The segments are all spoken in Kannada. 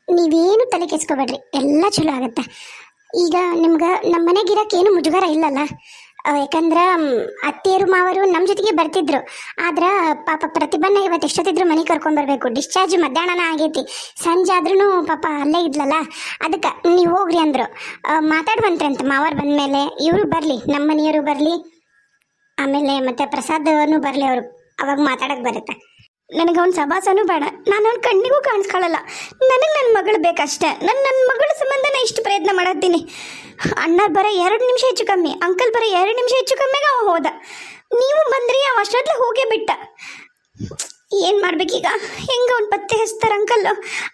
ನೀವೇನು ತಲೆ ಕೆಸ್ಕೋಬೇಡ್ರಿ, ಎಲ್ಲ ಚಲೋ ಆಗತ್ತೆ. ಈಗ ನಿಮ್ಗೆ ನಮ್ಮ ಮನೆಗಿರಕ್ಕೇನು ಮುಜುಗರ ಇಲ್ಲಲ್ಲ. ಯಾಕಂದ್ರೆ ಅತ್ತೆಯರು ಮಾವರು ನಮ್ಮ ಜೊತೆಗೆ ಬರ್ತಿದ್ರು. ಆದ್ರೆ ಪಾಪ ಪ್ರತಿಭನ್ನ ಇವತ್ತು ಎಷ್ಟೊತ್ತಿದ್ರು ಮನೆಗೆ ಕರ್ಕೊಂಡ್ಬರ್ಬೇಕು. ಡಿಸ್ಚಾರ್ಜ್ ಮಧ್ಯಾಹ್ನನ ಆಗೈತಿ, ಸಂಜೆ ಆದ್ರೂ ಪಾಪ ಅಲ್ಲೇ ಇದ್ಲಲ್ಲ. ಅದಕ್ಕೆ ನೀವು ಹೋಗ್ರಿ ಅಂದರು. ಮಾತಾಡ್ಬಂತ್ರಂತ ಮಾವರು ಬಂದಮೇಲೆ. ಇವರು ಬರಲಿ, ನಮ್ಮ ಮನೆಯವರು ಬರಲಿ, ಆಮೇಲೆ ಮತ್ತೆ ಪ್ರಸಾದನು ಬರಲಿ, ಅವರು ಅವಾಗ ಮಾತಾಡಕ್ಕೆ ಬರುತ್ತೆ. ನನಗೆ ಅವ್ನ ಸಭಾಸನೂ ಬೇಡ, ನಾನು ಅವ್ನ ಕಣ್ಣಿಗೂ ಕಾಣಿಸ್ಕೊಳ್ಳಲ್ಲ. ನನಗೆ ನನ್ನ ಮಗಳು ಬೇಕಷ್ಟೇ. ನನ್ನ ಮಗಳ ಸಂಬಂಧನ ಇಷ್ಟು ಪ್ರಯತ್ನ ಮಾಡತ್ತೀನಿ. ಅಣ್ಣ ಬರೋ 2 ನಿಮಿಷ ಹೆಚ್ಚು ಕಮ್ಮಿ, ಅಂಕಲ್ ಬರೋ 2 ನಿಮಿಷ ಹೆಚ್ಚು ಕಮ್ಮಿಗೆ ಅವ ಹೋದ. ನೀವು ಬಂದ್ರಿ, ಅವ ಅಷ್ಟೊತ್ತಲ್ಲಿ ಹೋಗೇ ಬಿಟ್ಟ. ಏನು ಮಾಡ್ಬೇಕೀಗ? ಹೆಂಗೆ ಅವ್ನು ಪತ್ತೆ ಹಚ್ತಾರೆ ಅಂಕಲ್ಲು.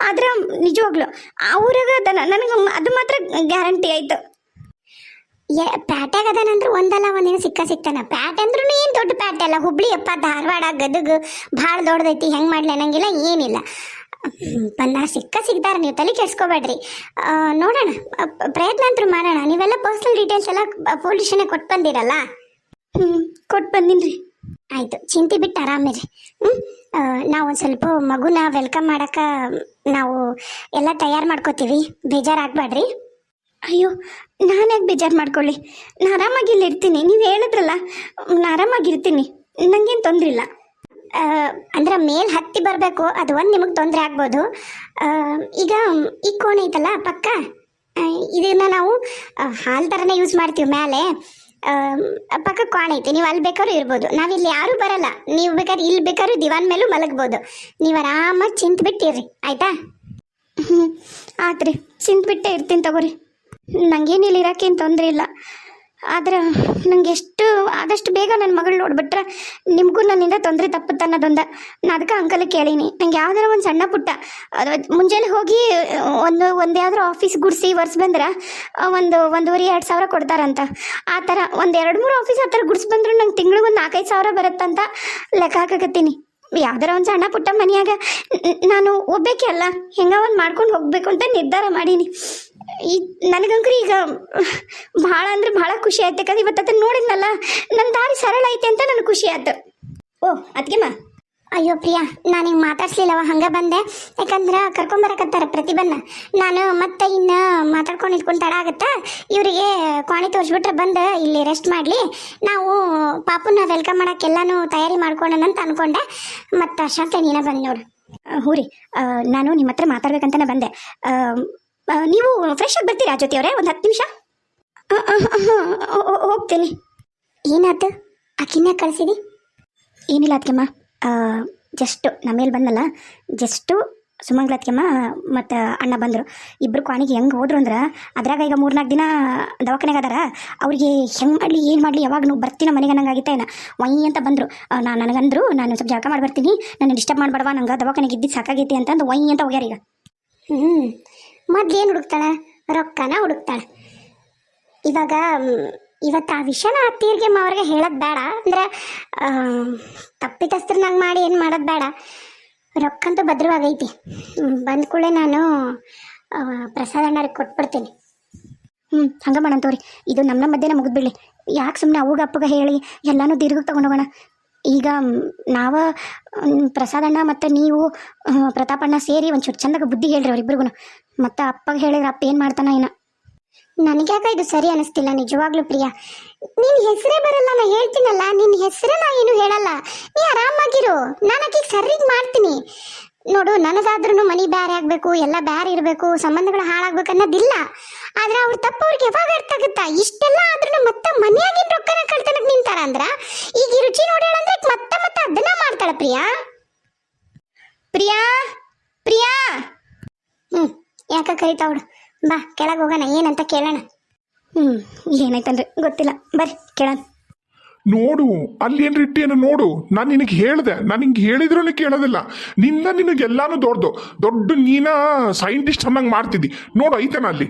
ಆದ್ರೆ ನಿಜವಾಗ್ಲು ಅವ್ರಿಗೆ ನನಗೆ ಅದು ಮಾತ್ರ ಗ್ಯಾರಂಟಿ ಆಯಿತು. ಪ್ಯಾಟ್ಯಾಗ ಅದಾನಂದ್ರೆ ಒಂದಲ್ಲ ಒಂದಿನ ಸಿಗ್ತಾನ. ಪ್ಯಾಟ್ ಅಂದ್ರೂ ಏನು ದೊಡ್ಡ ಪ್ಯಾಟ್ ಅಲ್ಲ, ಹುಬ್ಳಿ ಅಪ್ಪ, ಧಾರವಾಡ, ಗದಗ ಭಾಳ ದೊಡ್ಡದೈತಿ. ಹೆಂಗೆ ಮಾಡ್ಲಿ ಅನ್ನಂಗಿಲ್ಲ, ಏನಿಲ್ಲ. ಬಂದಾಗ ಸಿಗ್ತಾರ, ನೀವು ತಲೆ ಕೆಡ್ಸ್ಕೊಬೇಡ್ರಿ. ನೋಡೋಣ, ಪ್ರಯತ್ನ ಅಂತೂ ಮಾಡೋಣ. ನೀವೆಲ್ಲ ಪರ್ಸ್ನಲ್ ಡೀಟೇಲ್ಸ್ ಎಲ್ಲ ಪೊಲೀಸ್ ಸ್ಟೇಷನ್ಗೆ ಕೊಟ್ಟು ಬಂದಿರಲ್ಲ? ಕೊಟ್ಟು ಬಂದೀನಿ ರೀ. ಆಯಿತು, ಚಿಂತೆ ಬಿಟ್ಟು ಆರಾಮಿರಿ. ನಾವು ಒಂದು ಸ್ವಲ್ಪ ಮಗುನ ವೆಲ್ಕಮ್ ಮಾಡೋಕೆ ನಾವು ಎಲ್ಲ ತಯಾರು ಮಾಡ್ಕೋತೀವಿ, ಬೇಜಾರಾಗಬೇಡ್ರಿ. ಅಯ್ಯೋ, ನಾನು ಯಾಕೆ ಬೇಜಾರು ಮಾಡ್ಕೊಳ್ಳಿ? ನಾನು ಆರಾಮಾಗಿ ಇಲ್ಲಿ ಇರ್ತೀನಿ. ನೀವು ಹೇಳಿದ್ರಲ್ಲ, ನಾನು ಆರಾಮಾಗಿರ್ತೀನಿ, ನನಗೇನು ತೊಂದರೆ ಇಲ್ಲ. ಅಂದ್ರೆ ಮೇಲೆ ಹತ್ತಿ ಬರಬೇಕು, ಅದು ಒಂದು ನಿಮಗೆ ತೊಂದರೆ ಆಗ್ಬೋದು. ಈಗ ಈ ಕೋಣೆ ಐತಲ್ಲ ಪಕ್ಕ, ಇದನ್ನ ನಾವು ಹಾಲ್ ಥರನೇ ಯೂಸ್ ಮಾಡ್ತೀವಿ. ಮೇಲೆ ಪಕ್ಕ ಕೋಣೆ ಐತಿ, ನೀವು ಅಲ್ಲಿ ಬೇಕಾದ್ರೂ ಇರ್ಬೋದು. ನಾವಿಲ್ಲಿ ಯಾರೂ ಬರಲ್ಲ, ನೀವು ಬೇಕಾದ್ರೆ ಇಲ್ಲಿ ಬೇಕಾದ್ರೂ ದಿವಾನ್ ಮೇಲೂ ಮಲಗ್ಬೋದು. ನೀವು ಆರಾಮಾಗಿ ಚಿಂತೆ ಬಿಟ್ಟಿರ್ರಿ, ಆಯಿತಾ? ಆತ್ರಿ, ಚಿಂತೆ ಬಿಟ್ಟೆ ಇರ್ತೀನಿ ತಗೋರಿ. ನನಗೇನಿಲ್ಲ, ಇರೋಕ್ಕೇನು ತೊಂದರೆ ಇಲ್ಲ. ಆದ್ರೆ ನನಗೆ ಆದಷ್ಟು ಬೇಗ ನನ್ನ ಮಗಳು ನೋಡ್ಬಿಟ್ರೆ ನಿಮಗೂ ನನ್ನಿಂದ ತೊಂದರೆ ತಪ್ಪುತ್ತೆ ಅನ್ನೋದೊಂದ. ನಾನು ಅದಕ್ಕೆ ಅಂಕಲ್ ಕೇಳೀನಿ, ನಂಗೆ ಯಾವ್ದಾರ ಒಂದು ಸಣ್ಣ ಪುಟ್ಟ ಮುಂಜಾನೆ ಹೋಗಿ ಒಂದು ಯಾವ್ದಾರು ಆಫೀಸ್ ಗುಡಿಸಿ ವರ್ಸ್ ಬಂದ್ರೆ 1,500-2 ಸಾವಿರ ಕೊಡ್ತಾರಂತ. ಆ ಥರ 1-2-3 ಆಫೀಸ್ ಆ ಥರ ಗುಡ್ಸಿ ಬಂದ್ರೆ ನಂಗೆ ತಿಂಗಳಿಗೆ ಒಂದು 4-5 ಸಾವಿರ ಬರುತ್ತಂತ ಲೆಕ್ಕ ಹಾಕಕತ್ತೀನಿ. ಯಾವ್ದಾರ ಒಂದು ಸಣ್ಣ ಪುಟ್ಟ ಮನೆಯಾಗ ನಾನು ಒಬ್ಬೇಕೆ ಅಲ್ಲ, ಹೆಂಗ ಒಂದು ಮಾಡ್ಕೊಂಡು ಹೋಗ್ಬೇಕು ಅಂತ ನಿರ್ಧಾರ ಮಾಡೀನಿ. ಈ ನನಗಂಕ್ರಿ ಈಗ ಭಾಳ ಅಂದ್ರೆ ಭಾಳ ಖುಷಿ ಆಯ್ತು. ಯಾಕಂದ್ರೆ ಇವತ್ತು ಅದನ್ನು ನೋಡಿದ್ನಲ್ಲ, ನನ್ನ ದಾರಿ ಸರಳ ಐತೆ ಅಂತ ನನಗೆ ಖುಷಿ ಆಯ್ತು. ಓ ಅದಕ್ಕೆಮ್ಮ, ಅಯ್ಯೋ ಪ್ರಿಯಾ, ನಾನು ಹಿಂಗೆ ಮಾತಾಡ್ಸ್ಲಿಲ್ಲವ, ಹಂಗೆ ಬಂದೆ. ಯಾಕಂದ್ರೆ ಕರ್ಕೊಂಬರಕತ್ತಾರೆ ಪ್ರತಿಭನ್ನ. ನಾನು ಮತ್ತೆ ಇನ್ನು ಮಾತಾಡ್ಕೊಂಡು ಇಟ್ಕೊಂಡು ತಡ ಆಗುತ್ತಾ, ಇವರಿಗೆ ಕೋಣೆ ತೋರಿಸ್ಬಿಟ್ರೆ ಬಂದು ಇಲ್ಲಿ ರೆಸ್ಟ್ ಮಾಡಲಿ. ನಾವು ಪಾಪುನ ವೆಲ್ಕಮ್ ಮಾಡೋಕ್ಕೆಲ್ಲನೂ ತಯಾರಿ ಮಾಡ್ಕೊಳ್ಳೋಣ ಅಂತ ಅಂದ್ಕೊಂಡೆ. ಮತ್ತು ಅಷ್ಟಂತೆ ನೀನೇ ಬಂದು ನೋಡು. ಹ್ಞೂ ರೀ, ನಾನು ನಿಮ್ಮ ಹತ್ರ ಮಾತಾಡ್ಬೇಕಂತಲೇ ಬಂದೆ. ನೀವು ಫ್ರೆಶ್ ಆಗಿ ಬರ್ತೀರಾ ಜ್ಯೋತಿಯವರೇ? ಒಂದು 10 ನಿಮಿಷ ಹೋಗ್ತೀನಿ. ಏನಾಯ್ತು? ಆಕಿನ ಕಳಿಸಿದಿ? ಏನಿಲ್ಲ ಅದಕ್ಕೆಮ್ಮ, ಜಸ್ಟು ನಮ್ಮೇಲೆ ಬಂದಲ್ಲ, ಜಸ್ಟು ಸುಮಂಗ್ಲ ಅದಕ್ಕೆಮ್ಮ ಮತ್ತು ಅಣ್ಣ ಬಂದರು. ಇಬ್ಬರು ಕೋಣೆಗೆ ಹೆಂಗೆ ಹೋದ್ರು ಅಂದ್ರೆ, ಅದ್ರಾಗ ಈಗ 3-4 ದಿನ ದವಾಖಾನೆಗೆ ಅದಾರ. ಅವ್ರಿಗೆ ಹೆಂಗೆ ಮಾಡಲಿ, ಏನು ಮಾಡಲಿ, ಯಾವಾಗ ನಾವು ಬರ್ತೀನ ಮನೆಗೆ ಅನ್ನಂಗಾಗಿತ್ತೇನ. ವೈ ಅಂತ ಬಂದರು. ನನಗಂದ್ರು, ನಾನು ಸ್ವಲ್ಪ ಜಳಕ ಮಾಡಿ ಬರ್ತೀನಿ, ನಾನು ಡಿಸ್ಟರ್ಬ್ ಮಾಡಬೇಡವಾ, ನಂಗೆ ದವಾಖಾನೆಗೆ ಇದ್ದಿದ್ದು ಸಾಕಾಗೈತಿ ಅಂತಂದು ವೈ ಅಂತ ಹೋಗ್ಯಾರ. ಈಗ ಮೊದ್ಲೇನು ಹುಡುಕ್ತಾಳೆ? ರೊಕ್ಕನ ಹುಡುಕ್ತಾಳೆ. ಇವಾಗ ಇವತ್ತು ಆ ವಿಷಯನ ಅತ್ತೀರಿಗೆ ಅವ್ರಿಗೆ ಹೇಳೋದು ಬೇಡ. ಅಂದ್ರೆ ತಪ್ಪಿತಸ್ತ್ರ ನಂಗೆ ಮಾಡಿ ಏನು ಮಾಡೋದು ಬೇಡ. ರೊಕ್ಕಂತೂ ಭದ್ರವಾಗೈತಿ. ಬಂದ ಕೂಡಲೇ ನಾನು ಪ್ರಸಾದ ಅಣ್ಣರಿಗೆ ಕೊಟ್ಬಿಡ್ತೀನಿ. ಹಂಗೆ ಮಾಡಂತವ್ರಿ. ಇದು ನಮ್ಮ ಮಧ್ಯೆನೇ ಮುಗಿದ್ಬಿಡ್ಲಿ. ಯಾಕೆ ಸುಮ್ಮನೆ ಅವಾಗ ಅಪ್ಪಗೆ ಹೇಳಿ ಎಲ್ಲನೂ ದೀರ್ಘಕ್ಕೆ ತೊಗೊಂಡೋಗೋಣ. ಈಗ ನಾವು ಪ್ರಸಾದಣ್ಣ ಮತ್ತು ನೀವು ಪ್ರತಾಪಣ್ಣ ಸೇರಿ ಒಂದು ಚೂರು ಚಂದಾಗ ಬುದ್ಧಿ ಹೇಳ್ರಿ ಅವ್ರಿಬ್ರಿಗೂ. ಮತ್ತು ಅಪ್ಪಗೆ ಹೇಳಿದ್ರೆ ಅಪ್ಪ ಏನು ಮಾಡ್ತಾನ ಏನ? ನನಗ್ಯಾಕ ಇದು ಸರಿ ಅನಿಸ್ತಿಲ್ಲ ನಿಜವಾಗ್ಲೂ ಪ್ರಿಯಾ. ನಿನ್ನ ಹೆಸರೇ ಬರಲ್ಲ, ನಾ ಹೇಳ್ತೀನಲ್ಲ, ನಿನ್ನ ಹೆಸರೇ ನಾ ಏನು ಹೇಳಲ್ಲ. ನೀ ಆರಾಮಾಗಿರು, ನಾನು ಆಕಿಗೆ ಸರಿಗೆ ಮಾಡ್ತೀನಿ ನೋಡು. ನನಗಾದ್ರೂ ಮನೆ ಬ್ಯಾರೆ ಆಗಬೇಕು, ಎಲ್ಲ ಬ್ಯಾರೆ ಇರಬೇಕು, ಸಂಬಂಧಗಳು ಹಾಳಾಗ್ಬೇಕು ಅನ್ನೋದಿಲ್ಲ. ಆದ್ರೆ ಅವ್ರ ತಪ್ಪು ಅವ್ರಿಗೆ ಯಾವಾಗ ಅರ್ಥ ಆಗುತ್ತಾ? ಇಷ್ಟೆಲ್ಲ ಆದ್ರೂ ಮತ್ತೆ ಮನೆಯಾಗಿನ ರೊಕ್ಕನ ಕಳ್ತನಕ್ಕೆ ನಿಂತಾರ ಅಂದ್ರ, ಈಗ ಈ ರುಚಿ ನೋಡಿ ಹೇಳಂದ್ರೆ ಮತ್ತೆ ಮತ್ತೆ ಅದನ್ನ ಮಾಡ್ತಾಳ ಪ್ರಿಯಾ. ಪ್ರಿಯಾ ಪ್ರಿಯಾ ಯಾಕ ಕರಿತಾವಳು? ಬಾ ಕೆಳಗೆ ಹೋಗೋಣ, ಏನಂತ ಕೇಳೋಣ. ಏನಾಯ್ತನ್ರಿ ಗೊತ್ತಿಲ್ಲ, ಬರ್ರಿ ಕೇಳೋಣ. ನೋಡು ಅಲ್ಲಿ ಏನ್ರಿ ಇಟ್ಟಿಯನ್ನ ನೋಡು. ನಾನು ನಿನಗೆ ಹೇಳ್ದೆ, ನಾನು ಹಿಂಗೆ ಹೇಳಿದ್ರೂ ಕೇಳೋದಿಲ್ಲ. ನಿನಗೆಲ್ಲಾನು ದೊಡ್ಡ ನೀನ ಸೈಂಟಿಸ್ಟ್ ಅನ್ನಂಗೆ ಮಾಡ್ತಿದ್ದಿ. ನೋಡು ಐತನ ಅಲ್ಲಿ.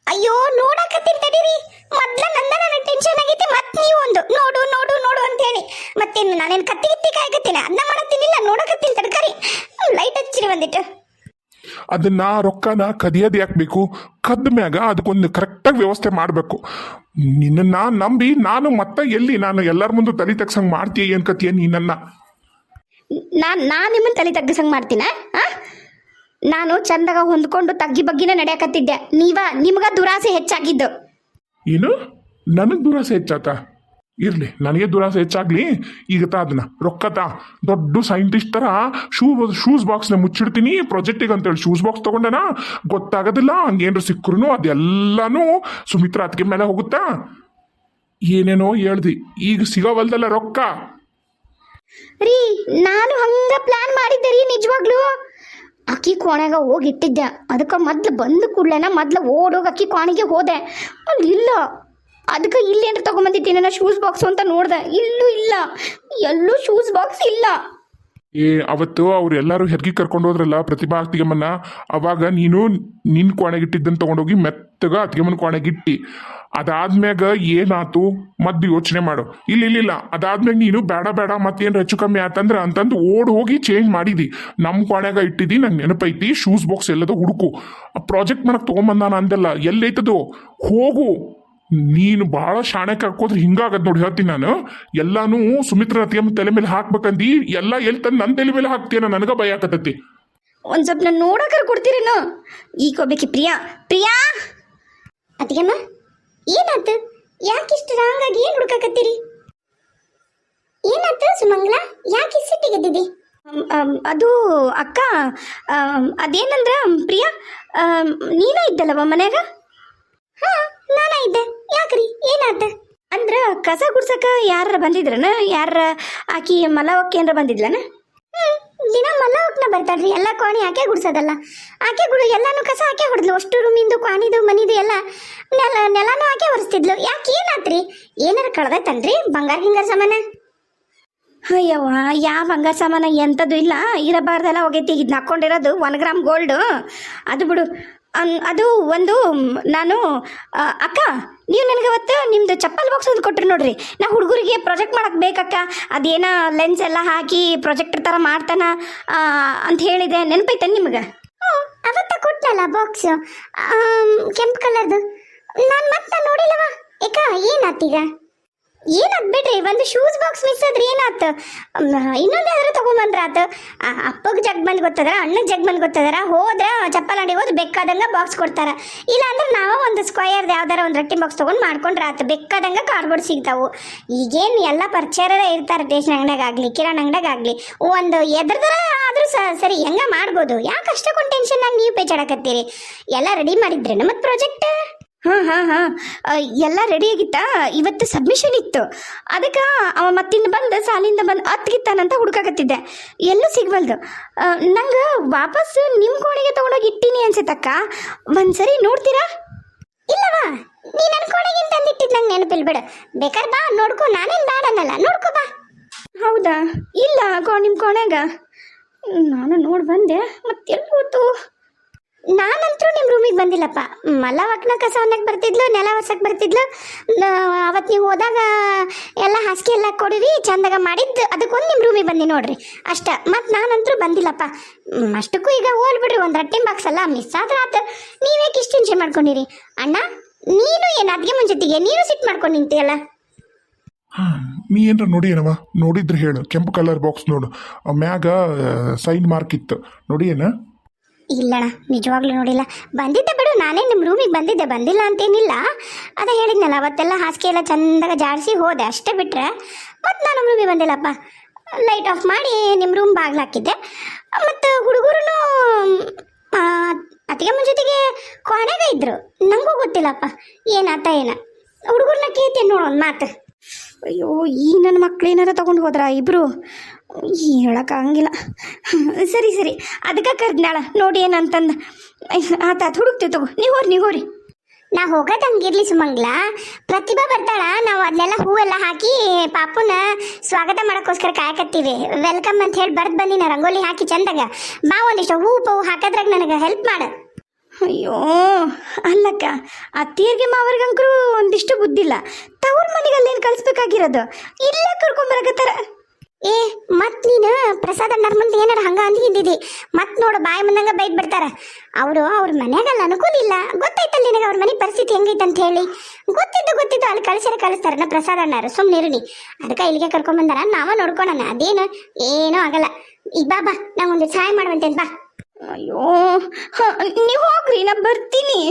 ಅಯ್ಯೋ ನೋಡಕತ್ತೀನಿ ತಡೀರಿ. ಮೊದ್ಲ ನನ್ನ ಟೆನ್ಷನ್ ಆಗೈತಿ, ಮತ್ತೆ ನೀವು ಒಂದು ನೋಡು ನೋಡು ನೋಡು ಅಂತ ಹೇಳಿ ಮತ್ತೇನು ನಾನೇನು ಕತ್ತಿ ಕಾಯಕತ್ತೀನಿ? ಅದನ್ನ ಮಾಡತ್ತೀನಿಲ್ಲ, ನೋಡಕತ್ತೀನಿ ತಡ್ಕರಿ. ಲೈಟ್ ಹಚ್ಚಿರಿ ಒಂದಿಟ್ಟು. ಅದನ್ನ ರೊಕ್ಕನ ಕದಿಯೋದು ಯಾಕೆ ಬೇಕು? ಕದ್ದ ಮ್ಯಾಗ ಅದಕ್ಕೊಂದು ಕರೆಕ್ಟಾಗಿ ವ್ಯವಸ್ಥೆ ಮಾಡಬೇಕು. ನಿನ್ನ ನಂಬಿ ನಾನು ಮತ್ತೆ ಎಲ್ಲಿ ನಾನು ಎಲ್ಲರ ಮುಂದೆ ತಲೆ ತಗ್ಸಂಗೆ ಮಾಡ್ತೀಯ ಏನ್ ಕತ್ತೀಯ ನೀನನ್ನ? ನಾನು ನಿಮ್ಮನ್ನ ತಲೆ ತಗ್ಗಿಸಂಗೆ ಮಾಡ್ತೀನ? ನಾನು ಚಂದಾಗ ಹೊಂದ್ಕೊಂಡು ತಗ್ಗಿ ಬಗ್ಗಿನ ನಡೆಯಕತ್ತಿದ್ದೆ ನಿಮ್ಗ ದುರಾಸೆ ಹೆಚ್ಚಾಗಿದ್ದು. ಏನು ನನಗೆ ದುರಾಸೆ ಹೆಚ್ಚಾತ? ಇರ್ಲಿ, ನನಗೆ ದುರಾಸೆ ಹೆಚ್ಚಾಗ್ಲಿ. ಈಗ ಅದನ್ನ ರೊಕ್ಕತ ದೊಡ್ಡ ಸೈಂಟಿಸ್ಟ್ ತರ ಶೂಸ್ ಬಾಕ್ಸ್ನ ಮುಚ್ಚಿಡ್ತೀನಿ ಪ್ರಾಜೆಕ್ಟಿಗೆ ಅಂತೇಳಿ ಶೂಸ್ ಬಾಕ್ಸ್ ತಗೊಂಡನ ಗೊತ್ತಾಗೋದಿಲ್ಲ. ಹಂಗೇನ್ರು ಸಿಕ್ಕರು ಅದೆಲ್ಲಾನು ಸುಮಿತ್ರಾ ಅತ್ತಿಗೆ ಮೇಲೆ ಹೋಗುತ್ತಾ? ಏನೇನೋ ಹೇಳ್ದಿ, ಈಗ ಸಿಗೋವಲ್ದಲ್ಲ ರೊಕ್ಕ. ರೀ ನಾನು ಹಂಗ ಪ್ಲಾನ್ ಮಾಡಿದ್ದೆ ರೀ, ನಿಜವಾಗ್ಲೂ ಅಕ್ಕಿ ಕೋಣೆಗ ಹೋಗಿಟ್ಟಿದ್ದೆ. ಅದಕ್ಕೆ ಮೊದ್ಲು ಬಂದು ಕೂಡ್ಲೇನ ಓಡೋಗಿ ಅಕ್ಕಿ ಕೋಣೆಗೆ ಹೋದೆ. ಅಲ್ಲಿ ಇಲ್ಲ, ಅದಕ್ಕೆ ಇಲ್ಲೇನ್ರ ತಗೊಂಬಂದಿದ್ದೀನಿ ನಾನು ಶೂಸ್ ಬಾಕ್ಸು ಅಂತ ನೋಡ್ದೆ. ಇಲ್ಲೂ ಇಲ್ಲ, ಎಲ್ಲೂ ಶೂಸ್ ಬಾಕ್ಸ್ ಇಲ್ಲ. ಅವತ್ತು ಅವ್ರು ಎಲ್ಲರೂ ಹೆರ್ಗಿ ಕರ್ಕೊಂಡು ಹೋದ್ರಲ್ಲ ಪ್ರತಿಭಾ ಅತ್ತಿಗೆಮ್ಮನ್ನ, ಅವಾಗ ನೀನು ನಿನ್ನ ಕೋಣೆಗಿಟ್ಟಿದ್ದನ್ನು ತಗೊಂಡೋಗಿ ಮೆತ್ತಗ ಅತ್ತಿಗೆಮ್ಮನ ಕೋಣೆಗಿಟ್ಟಿ. ಅದಾದ್ಮ್ಯಾಗ ಏನಾತು ಮದ್ದು ಯೋಚನೆ ಮಾಡು. ಇಲ್ಲ ಅದಾದ್ಮ್ಯಾಗ ನೀನು ಬೇಡ ಮತ್ತೇನು ಹೆಚ್ಚು ಕಮ್ಮಿ ಆತಂದ್ರೆ ಅಂತಂದು ಹೋಗಿ ಚೇಂಜ್ ಮಾಡಿದಿ. ನಮ್ಮ ಕೋಣೆಗ ಇಟ್ಟಿದ್ದಿ, ನಂಗೆ ನೆನಪೈತಿ. ಶೂಸ್ ಬಾಕ್ಸ್ ಎಲ್ಲದೋ ಹುಡುಕು. ಆ ಪ್ರಾಜೆಕ್ಟ್ ಮಾಡಕ್ಕೆ ತೊಗೊಂಬಂದಾನ ಅಂದೆಲ್ಲ, ಎಲ್ಲೈತದು ಹೋಗು. ನೀನು ಭಾಳ ಶಾಣೆ ಕರ್ಕೋದ್ರೆ ಹಿಂಗಾಗದ್ ನೋಡಿ, ಹೇಳ್ತೀನಿ ನಾನು. ಎಲ್ಲಾನು ಸುಮಿತ್ರ ಅತ್ತಿಗೆಮ್ಮ ತಲೆ ಮೇಲೆ ಹಾಕ್ಬೇಕಂದಿ, ಎಲ್ಲ ಎಲ್ಲಿ ತಂದು ನನ್ನ ತಲೆ ಮೇಲೆ ಹಾಕ್ತೀನ, ನನಗ ಭಯ ಆಗತೈತಿ. ಒಂದು ಸ್ವಲ್ಪ ನಾನು ನೋಡಕ್ರ ಕೊಡ್ತೀರೇನು? ಈಗ ಹೋಗ್ಬೇಕಿ. ಪ್ರಿಯಾ ಅತ್ತಿಗೆಮ್ಮ ಏನಾತು? ಯಾಕಿಷ್ಟು ರಾಂಗಾಗಿ ಏನು ಹುಡುಕಕತ್ತೀರಿ? ಏನಾತು ಸುಮಂಗ್ಲ? ಯಾಕೆ ಸಿಟ್ಟಿಗೆದ್ದಿದ್ದಿ? ಅದು ಅಕ್ಕ, ಅದೇನಂದ್ರ ಪ್ರಿಯಾ, ನೀನ ಇದ್ದಲ್ಲವ ಮನ್ಯಾಗ? ಹಾ, ನಾನ ಇದ್ದೆ. ಯಾಕ್ರಿ, ಏನಾತ? ಅಂದ್ರ ಕಸ ಗುಡ್ಸಕ ಯಾರ ಬಂದಿದ್ರನ? ಯಾರ ಆಕಿ ಮಲವಕ್ಕೆ ಏನ್ರ ಬಂದಿದ್ಲನ? ದಿನ ಮಲ್ಲವಕ್ನ ಬರ್ತಾಳ್ರಿ. ಎಲ್ಲ ಕೋಣಿ ಆಕೆ ಗುಡ್ಸೋದಲ್ಲ, ಆಕೆ ಎಲ್ಲಾನು ಕಸ ಆಕೆ ಹೊಡೆದ್ಲು. ಅಷ್ಟು ರೂಮಿಂದು ಕೋಣಿದು ಮನಿದು ಎಲ್ಲ ನೆಲಾನು ಆಕೆ ಒರೆಸ್ತಿದ್ಲು. ಯಾಕೆ ಏನಾತ್ರಿ? ಏನಾರ ಕಳ್ದೈತನ್ರಿ? ಬಂಗಾರ ಗಿಂಗಾರ ಸಾಮಾನ? ಅಯ್ಯವ್ವ, ಯಾವ ಬಂಗಾರ ಸಾಮಾನ ಎಂಥದ್ದು ಇಲ್ಲ, ಇರಬಾರ್ದೆಲ್ಲ ಹೋಗೈತಿ. ಇದು ಹಾಕ್ಕೊಂಡಿರೋದು 1 ಗ್ರಾಮ್ ಗೋಲ್ಡು. ಅದು ಬಿಡು. ಅದು ಒಂದು ನಾನು ಅಕ್ಕ, ನೀವು ನನಗೆ ಅವತ್ತು ನಿಮ್ದು ಚಪ್ಪಲ್ ಬಾಕ್ಸ್ ಒಂದು ಕೊಟ್ರಿ ನೋಡ್ರಿ. ನಾ ಹುಡುಗರಿಗೆ ಪ್ರಾಜೆಕ್ಟ್ ಮಾಡಕ್ಕೆ ಬೇಕಕ್ಕ, ಅದೇನ ಲೆನ್ಸ್ ಎಲ್ಲ ಹಾಕಿ ಪ್ರಾಜೆಕ್ಟರ್ ಥರ ಮಾಡ್ತಾನ ಅಂತ ಹೇಳಿದೆ, ನೆನಪೈತೆ ನಿಮ್ಗೆ? ಅವತ್ತ ಕೊಟ್ನಲ್ಲ ಬಾಕ್ಸ್, ಕೆಂಪು ಕಲರ್ದು. ನಾನು ಮತ್ತೆ ನೋಡಿಲ್ಲವ. ಏಕ ಏನಾತೀಗ? ಏನಾತ್ ಬಿಡ್ರಿ, ಒಂದು ಶೂಸ್ ಬಾಕ್ಸ್ ಮಿಸ್ ಆದ್ರೆ ಏನಾತ? ಇನ್ನೊಂದು ಯಾವ್ದಾರು ತಗೊಂಬಂದ್ರ ಆತ. ಅಪ್ಪಗೆ ಜಗ್ ಬಂದು ಗೊತ್ತದಾರ, ಅಣ್ಣಗೆ ಜಗ್ ಬಂದು ಗೊತ್ತದಾರ. ಹೋದ್ರ ಚಪ್ಪಲ್ ಅಂಗಡಿ ಹೋದ್ ಬೇಕಾದಂಗ ಬಾಕ್ಸ್ ಕೊಡ್ತಾರ. ಇಲ್ಲ ಅಂದ್ರೆ ನಾವು ಒಂದು ಸ್ಕ್ವಯರ್ದು ಯಾವ್ದಾರ ಒಂದು ರೊಟ್ಟಿ ಬಾಕ್ಸ್ ತೊಗೊಂಡು ಮಾಡ್ಕೊಂಡ್ರೆ ಆತ. ಬೇಕಾದಂಗ ಕಾರ್ಡ್ಬೋರ್ಡ್ ಸಿಗ್ತಾವು. ಈಗೇನು ಎಲ್ಲ ಪರಿಚಯರೇ ಇರ್ತಾರೆ, ಟೇಷನ್ ಅಂಗಡಿಯಾಗ ಆಗಲಿ ಕಿರಾಣ ಅಂಗಡಿಯಾಗ ಆಗಲಿ. ಒಂದು ಎದ್ರದರ ಆದ್ರೂ ಸರಿ ಹೆಂಗ ಮಾಡ್ಬೋದು. ಯಾಕೆ ಅಷ್ಟಕ್ಕೊಂದು ಟೆನ್ಷನ್ ಆಗಿ ನೀವು ಪೇಚಾಡಕತ್ತೀರಿ? ಎಲ್ಲ ರೆಡಿ ಮಾಡಿದ್ರೇನು ಮತ್ತೆ ಪ್ರಾಜೆಕ್ಟ್? ಹಾಂ ಎಲ್ಲ ರೆಡಿ ಆಗಿತ್ತ. ಇವತ್ತು ಸಬ್ಮಿಷನ್ ಇತ್ತು, ಅದಕ್ಕೆ ಅವ ಮತ್ತಿನ್ನು ಬಂದು ಸಾಲಿಂದ ಬಂದು ಹತ್ಗಿತ್ತಾನಂತ ಹುಡುಕಾಕತ್ತಿದ್ದೆ. ಎಲ್ಲೂ ಸಿಗ್ವಲ್ದು. ನಂಗೆ ವಾಪಸ್ ನಿಮ್ಮ ಕೋಣೆಗೆ ತೊಗೊಂಡೋಗಿ ಇಟ್ಟೀನಿ ಅನ್ಸತ್ತಕ್ಕ. ಒಂದ್ಸರಿ ನೋಡ್ತೀರಾ? ಇಲ್ಲವಾ, ನೀ ನನ್ನ ಕೋಣೆಗೆ ತಂದಿಟ್ಟಿದ್ದು ನಂಗೆ ನೆನಪಿಲ್ ಬಿಡು. ಬೇಕಾದ್ರೆ ಬಾ ನೋಡ್ಕೊ, ನಾನೇನು ಬೇಡ ಅನ್ನಲ್ಲ, ನೋಡ್ಕೊ ಬಾ. ಹೌದಾ? ಇಲ್ಲ ನಿಮ್ಮ ಕೋಣೆಗ ನಾನು ನೋಡಿ ಬಂದೆ, ಮತ್ತೆ ಎಲ್ಲಿ ಹೋತು? ನಾನಂತರೂ ನಿಮ್ಮ ರೂಮಿಗೆ ಬಂದಿಲ್ಲಪ್ಪ. ಮಲ್ಲವಕ್ಕನ ಕಸ ಅನ್ನಕ್ಕೆ ಬರ್ತಿದ್ಲು, ನೆಲ ಒರ್ಸಕ್ಕೆ ಬರ್ತಿದ್ಲು. ಅವತ್ತು ನೀವು ಹೋದಾಗ ಎಲ್ಲ ಹಾಸಿಗೆ ಎಲ್ಲ ಕೊಡಿವಿ ಚಂದಾಗ ಮಾಡಿದ್ದು, ಅದಕ್ಕೊಂದು ನಿಮ್ಮ ರೂಮಿಗೆ ಬಂದು ನೋಡ್ರಿ ಅಷ್ಟ. ಮತ್ತು ನಾನಂತರೂ ಬಂದಿಲ್ಲಪ್ಪ. ಅಷ್ಟಕ್ಕೂ ಈಗ ಹೋಲ್ಬಿಡ್ರಿ, ಒಂದು ರೊಟ್ಟಿ ಬಾಕ್ಸ್ ಅಲ್ಲ ಮಿಸ್ ಆದ್ರೆ ಆತ. ನೀವೇಕೆ ಇಷ್ಟು ಹಿಂಸೆ ಮಾಡ್ಕೊಂಡಿರಿ? ಅಣ್ಣ ನೀನು ಏನು ಅದ್ಗೆ ಮುಂಚೆತಿಗೆ ನೀನು ಸಿಟ್ಟು ಮಾಡ್ಕೊಂಡು ನಿಂತೀಯಲ್ಲ? ನೀ ಏನ್ರ ನೋಡಿ ಏನವ? ನೋಡಿದ್ರೆ ಹೇಳು. ಕೆಂಪು ಕಲರ್ ಬಾಕ್ಸ್ ನೋಡು, ಮ್ಯಾಗ ಸೈನ್ ಮಾರ್ಕ್ ಇತ್ತು, ನೋಡಿ ಏನ? ಇಲ್ಲಣ್ಣ, ನಿಜವಾಗ್ಲೂ ನೋಡಿಲ್ಲ. ಬಂದಿದ್ದೆ ಬಿಡು, ನಾನೇ ನಿಮ್ಮ ರೂಮಿಗೆ ಬಂದಿದ್ದೆ, ಬಂದಿಲ್ಲ ಅಂತೇನಿಲ್ಲ. ಅದೇ ಹೇಳಿದ್ನಲ್ಲ, ಅವತ್ತೆಲ್ಲ ಹಾಸಿಗೆ ಎಲ್ಲ ಚಂದಾಗ ಜಾಡಿಸಿ ಹೋದೆ, ಅಷ್ಟೇ ಬಿಟ್ಟರೆ ಮತ್ತು ನಾನು ರೂಮಿಗೆ ಬಂದಿಲ್ಲಪ್ಪ. ಲೈಟ್ ಆಫ್ ಮಾಡಿ ನಿಮ್ಮ ರೂಮ್ ಬಾಗಿಲು ಹಾಕಿದ್ದೆ. ಮತ್ತು ಹುಡುಗರು ಅತ್ತಿಗೆಮ್ಮನ ಜೊತೆಗೆ ಕೊನೆಗೆ ಇದ್ರು. ನನಗೂ ಗೊತ್ತಿಲ್ಲಪ್ಪ ಏನಾತ ಏನ. ಹುಡುಗರನ್ನ ಕೇಳ್ತೀನಿ ನೋಡು ಒಂದು ಮಾತು. ಅಯ್ಯೋ, ಈ ನನ್ನ ಮಕ್ಳು ಏನಾರ ತಗೊಂಡು ಹೋದ್ರ ಇಬ್ರು? ಹೇಳಕ್ಕಾಗಂಗಿಲ್ಲ. ಸರಿ ಅದಕ್ಕೆ ಕರ್ದ್ನಾಳ ನೋಡಿ ಏನಂತಂದು. ಆತ ಹುಡುಕ್ತೀವಿ ತಗೋ, ನೀವು ಹೋರಿ. ನಾ ಹೋಗೋದಂಗಿರ್ಲಿ ಸುಮಂಗ್ಲ, ಪ್ರತಿಭಾ ಬರ್ತಾಳ. ನಾವು ಅದನ್ನೆಲ್ಲ ಹೂವೆಲ್ಲ ಹಾಕಿ ಪಾಪುನ ಸ್ವಾಗತ ಮಾಡೋಕ್ಕೋಸ್ಕರ ಕಾಯಕತ್ತೀವಿ. ವೆಲ್ಕಮ್ ಅಂತ ಹೇಳಿ ಬರ್ದು ಬಂದಿನ ರಂಗೋಲಿ ಹಾಕಿ ಚಂದಾಗ. ಬಾ, ಒಂದಿಷ್ಟು ಹೂ ಪವು ಹಾಕೋದ್ರಾಗ ನನಗೆ ಹೆಲ್ಪ್ ಮಾಡು. ಅಯ್ಯೋ ಅಲ್ಲಕ್ಕ, ಅತ್ತಿಯರ್ಗೆ ಮಾವರ್ಗಂಕರು ಒಂದಿಷ್ಟು ಬುದ್ಧಿಲ್ಲ. ತವ್ರ ಮನೆಗೆ ಅಲ್ಲೇನು ಕಳಿಸ್ಬೇಕಾಗಿರೋದು, ಇಲ್ಲೇ ಕರ್ಕೊಂಬರಕತ್ತಾರ. ಮತ್ ನೀನು ಪ್ರಸಾದ ಅಣ್ಣರ ಮುಂದೆ ಏನಾರ ಹಂಗ ಅಂದಿದ್ದಿ, ಮತ್ ನೋಡು ಬಾಯಿ ಮುಂದಂಗ ಬೈದ್ ಬಿಡ್ತಾರ. ಅವರು ಅವ್ರ ಮನ್ಯಾಗಲ್ಲ ಅನುಕೂಲ ಇಲ್ಲ. ಗೊತ್ತೈತಲ್ಲ ನಿನಗೆ ಅವ್ರ ಮನೆ ಪರಿಸ್ಥಿತಿ ಹೆಂಗೈತೆ ಅಂತ ಹೇಳಿ. ಗೊತ್ತಿದ್ದು ಅಲ್ಲಿ ಕಳಿಸ್ತಾರ ಪ್ರಸಾದ ಅಣ್ಣರು. ಸುಮ್ಮನೆ ಇರುನಿ, ಅದಕ್ಕೆ ಇಲ್ಲಿಗೆ ಕರ್ಕೊಂಬಂದಾರ. ನಾವ ನೋಡ್ಕೊಳಣ, ಅದೇನು ಏನೂ ಆಗಲ್ಲ. ಈಗ ಬಾ ನಂಗೊಂದು ಸಹಾಯ ಮಾಡುವಂತೇನು ಬಾ. ಅಯ್ಯೋ ನೀವು ಹೋಗ್ರಿ ನಾ ಬರ್ತೀನಿ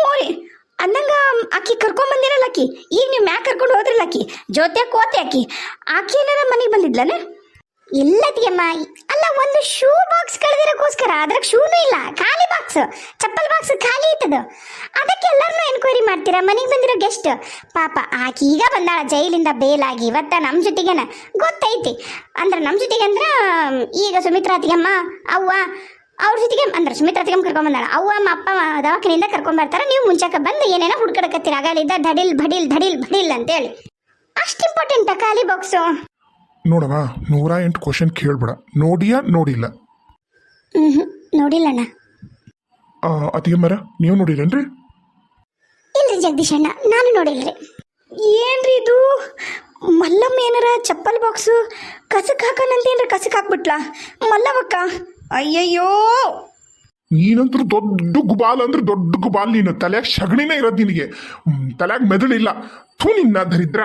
ಹೋರಿ ಅಂದಂಗ ಆಕಿ ಕರ್ಕೊಂಬಂದಿರಲ್ಲ ಆಕಿ ಈಗ ನೀವು ಮ್ಯಾಕ್ ಕರ್ಕೊಂಡು ಹೋದ್ರಲ್ಲ ಆಕಿ ಜೊತೆ ಕೋತೆ ಆಕಿ ಏನಾರ ಮನೆಗೆ ಬಂದಿದ್ಲನ ಇಲ್ಲ ಅತ್ತಿಗೆಮ್ಮ, ಅಲ್ಲ ಒಂದು ಶೂ ಬಾಕ್ಸ್ ಕಳೆದಿರೋಕ್ಕೋಸ್ಕರ ಅದ್ರಾಗ ಶೂನು ಇಲ್ಲ, ಖಾಲಿ ಬಾಕ್ಸ್, ಚಪ್ಪಲ್ ಬಾಕ್ಸ್ ಖಾಲಿ ಇತ್ತದು. ಅದಕ್ಕೆ ಎಲ್ಲರನ್ನೂ ಎನ್ಕ್ವೈರಿ ಮಾಡ್ತೀರಾ ಮನೆಗೆ ಬಂದಿರೋ ಗೆಸ್ಟ್. ಪಾಪ ಆಕಿ ಈಗ ಬಂದಾಳ ಜೈಲಿಂದ ಬೇಲಾಗಿ, ಇವತ್ತ ನಮ್ಮ ಜೊತೆಗೇನ ಗೊತ್ತೈತಿ. ಅಂದ್ರೆ ನಮ್ಮ ಜೊತೆಗೆ ಅಂದ್ರೆ ಈಗ ಸುಮಿತ್ರಾ ಅತ್ತಿಗೆಮ್ಮ ಅವ್ವ ಅವ್ರ ಜೊತೆಗೆ ಅಂದ್ರೆ ಸುಮಿತ್ರಾ ಅತ್ತಿಗೆಮ್ಮ ಕರ್ಕೊಂಬಂದಾಳ. ಅವ್ವ ಅಪ್ಪ ದವಾಖಾನೆಯಿಂದ ಕರ್ಕೊಂಬರ್ತಾರ, ನೀವು ಮುಂಚೆಕ ಬಂದು ಏನೇನೋ ಹುಡ್ಕಡಕತ್ತೀರ ಅಗಲಿದ್ದ ಧಡಿಲ್ ಭಡಿಲ್ ಧಡಿಲ್ ಭಡಿಲ್ ಅಂತೇಳಿ. ಅಷ್ಟು ಇಂಪಾರ್ಟೆಂಟಾ ಖಾಲಿ ಬಾಕ್ಸು? ನೋಡವ 108 ಕ್ವಶನ್ ಕೇಳ್ಬೇಡ. ನೋಡಿಯಾ ನೋಡಿಲ್ಲ? ನೋಡಿಲ್ಲಣ್ಣ. ಅತಿಗೆಮ್ಮರ ನೀವು ನೋಡಿರೇನ್ರಿ? ಇಲ್ರಿ ಜಗದೀಶ್ ಅಣ್ಣ, ನಾನು ನೋಡಿಲ್ರಿ. ಏನ್ರಿ ಇದು ಮಲ್ಲಮ್ಮ ಏನಾರ ಚಪ್ಪಲ್ ಬಾಕ್ಸು ಕಸಕ್ ಹಾಕನಂತೇನ್ರಿ ಕಸಕ್ ಹಾಕ್ಬಿಟ್ಲಾ ಮಲ್ಲವಕ್ಕ? ಅಯ್ಯಯ್ಯೋ ನೀನಂತೂ ದೊಡ್ಡ ಗುಬಾಲ್ ಅಂದ್ರೆ ದೊಡ್ಡ ಗುಬಾಲ್. ನೀನು ತಲೆಯಾಗ ಸಗಣಿನೇ ಇರೋದು ನಿನಗೆ, ತಲೆಯಾಗ ಮೆದುಳಿಲ್ಲ. ಥೂ ನಿನ್ನ ದರಿದ್ರ.